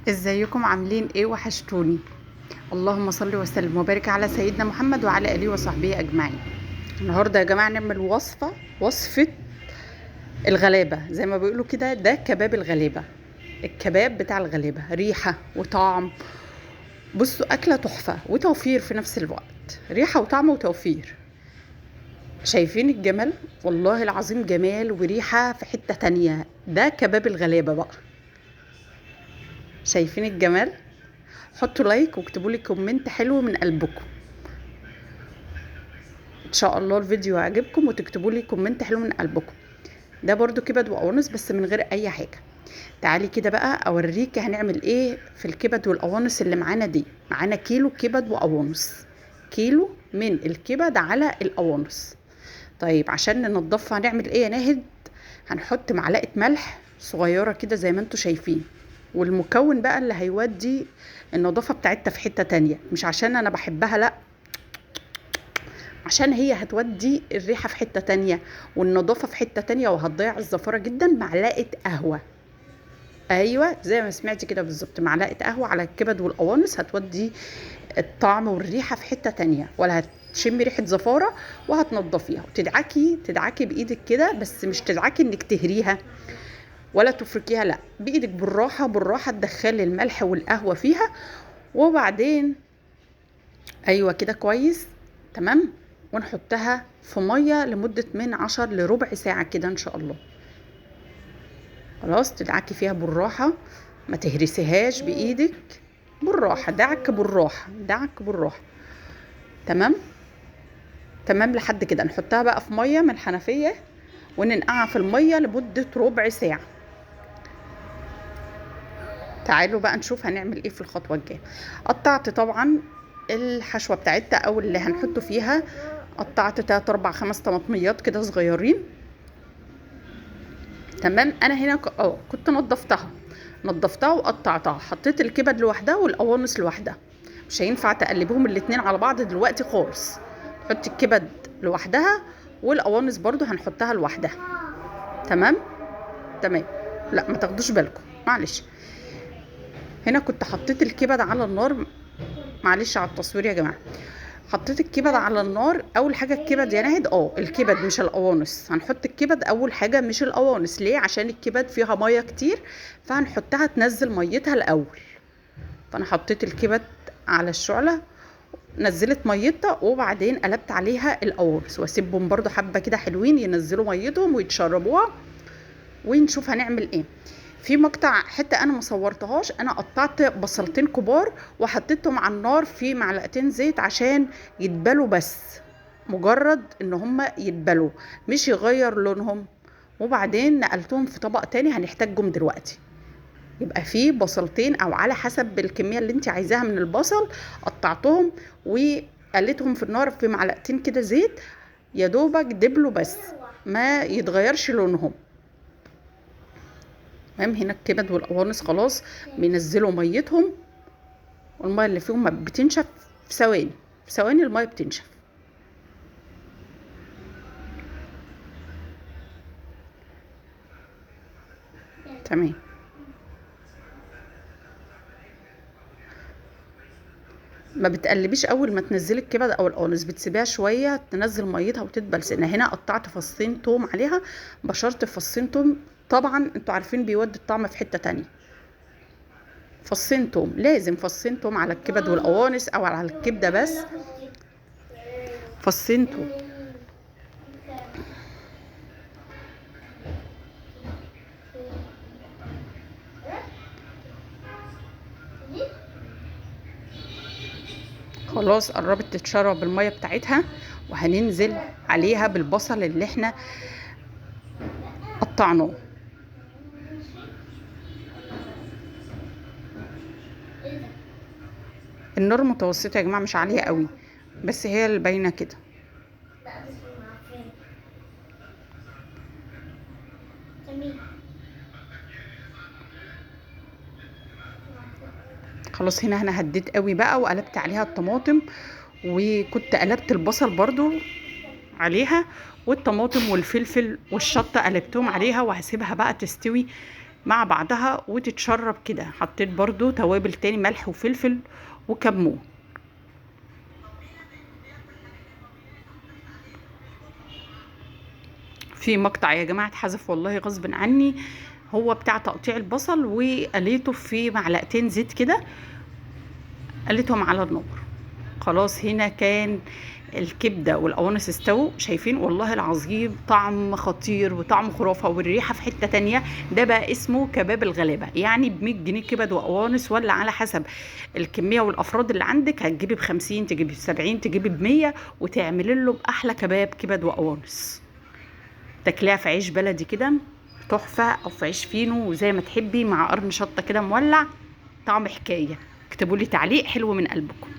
ازيكم عاملين ايه؟ وحشتوني. اللهم صل وسلم وبارك على سيدنا محمد وعلى اله وصحبه اجمعين. النهارده يا جماعه نعمل وصفه الغلابه، زي ما بيقولوا كده، ده كباب الغلابه. الكباب بتاع الغلابه ريحه وطعم. بصوا، اكله تحفه وتوفير في نفس الوقت، ريحه وطعم وتوفير. شايفين الجمال؟ والله العظيم جمال وريحه في حته تانية. ده كباب الغلابه بقى. شايفين الجمال؟ حطوا لايك واكتبوا لي كومنت حلو من قلبكم. ان شاء الله الفيديو يعجبكم وتكتبوا لي كومنت حلو من قلبكم. ده برضو كبد وقوانص بس من غير اي حاجه. تعالي كده بقى اوريكي هنعمل ايه في الكبد والقوانص اللي معانا دي. معانا كيلو كبد وقوانص، كيلو من الكبد على القوانص. طيب عشان ننضفها هنعمل ايه يا ناهد؟ هنحط معلقه ملح صغيره كده زي ما انتوا شايفين. والمكون بقى اللي هيودي النظافه بتاعتها في حته تانية، مش عشان انا بحبها، لا، عشان هي هتودي الريحة في حتة تانية والنظافة في حتة تانية، وهتضيع الزفارة جدا. معلقة قهوة، ايوه زي ما سمعتي كده بالظبط، معلقة قهوة على الكبد والقوانص هتودي الطعم والريحة في حتة تانية، ولا هتشمي ريحة زفارة. وهتنضفيها وتدعكي بايدك كده، بس مش تدعكي انك تهريها ولا تفركيها، لا، بايدك بالراحة بالراحة تدخلي الملح والقهوة فيها. وبعدين ايوه كده كويس، تمام. ونحطها في ميه لمده من 10 لربع ساعه كده ان شاء الله. خلاص، تدعكي فيها بالراحه، ما تهرسيهاش بايدك، بالراحه، دعك بالراحه، دعك بالراحه. تمام. تمام لحد كده نحطها بقى في ميه من الحنفيه وننقعها في الميه لمده ربع ساعه. تعالوا بقى نشوف هنعمل ايه في الخطوه الجايه. قطعت طبعا الحشوه بتاعتها او اللي هنحطه فيها. قطعت 3 4 5 طماطميات كده صغيرين. تمام. انا هنا كنت نضفتها وقطعتها. حطيت الكبد لوحدها والقوانص لوحدها، مش هينفع تقلبهم الاتنين على بعض دلوقتي خالص. حطي الكبد لوحدها والقوانص برضو هنحطها لوحدها. تمام. تمام. لا ما تاخدوش بالكم، معلش. هنا كنت حطيت الكبد على النار. معلش على التصوير يا جماعه. حطيت الكبد على النار. اول حاجه الكبد يا ناهد، الكبد مش القوانص. هنحط الكبد اول حاجه مش القوانص. ليه؟ عشان الكبد فيها ميه كتير، فهنحطها تنزل ميتها الاول. فانا حطيت الكبد على الشعله، نزلت ميتها، وبعدين قلبت عليها القوانص واسيبهم برضو حبه كده حلوين ينزلوا ميتهم ويتشربوها. ونشوف هنعمل ايه. في مقطع حته انا ما صورتهاش، انا قطعت بصلتين كبار وحطيتهم على النار في معلقتين زيت عشان يتبلوا، بس مجرد ان هم يتبلوا مش يغير لونهم. وبعدين نقلتهم في طبق تاني هنحتاجهم دلوقتي. يبقى في بصلتين او على حسب الكميه اللي انت عايزاها من البصل. قطعتهم وقليتهم في النار في معلقتين كده زيت، يا دوبك دبلوا بس ما يتغيرش لونهم. تمام. هنا الكبد والقوانص خلاص بينزلوا ميتهم، والميه اللي فيهم بتنشف في ثواني، في ثواني الميه بتنشف. تمام. ما بتقلبيش اول ما تنزلي الكبد او القوانص، بتسيبيها شويه تنزل ميتها وتدبل سنه. هنا قطعت فصين توم عليها، بشرت فصين توم. طبعا انتوا عارفين بيودي الطعم في حته تانية. فصين توم، لازم فصين توم على الكبد والقوانص او على الكبده بس. فصين توم. خلاص قربت تتشرب الميه بتاعتها، وهننزل عليها بالبصل اللي احنا قطعناه. النار متوسطه يا جماعه، مش عاليه قوي، بس هي اللي باينه كده. خلاص هنا انا هديت قوي بقى وقلبت عليها الطماطم، وكنت قلبت البصل برضو عليها، والطماطم والفلفل والشطه قلبتهم عليها، وهسيبها بقى تستوي مع بعضها وتتشرب كده. حطيت برضو توابل تاني، ملح وفلفل وكمون. في مقطع يا جماعه اتحذف والله غصب عني، هو بتاع تقطيع البصل، وقليته في معلقتين زيت كده، قليتهم على النار. خلاص هنا كان الكبده والقوانص استووا. شايفين والله العظيم طعم خطير وطعم خرافه والريحه في حته تانية. ده بقى اسمه كباب الغلابه. يعني ب 100 جنيه كبد وقوانص، ولا على حسب الكميه والافراد اللي عندك، هتجيبي ب 50، تجيبي ب 70، تجيبي ب 100، وتعملي له باحلى كباب كبد وقوانص. تاكليها في عيش بلدي كده تحفه، او في عيش فينو زي ما تحبي، مع قرن شطه كده مولع، طعم حكايه. اكتبوا لي تعليق حلو من قلبكم.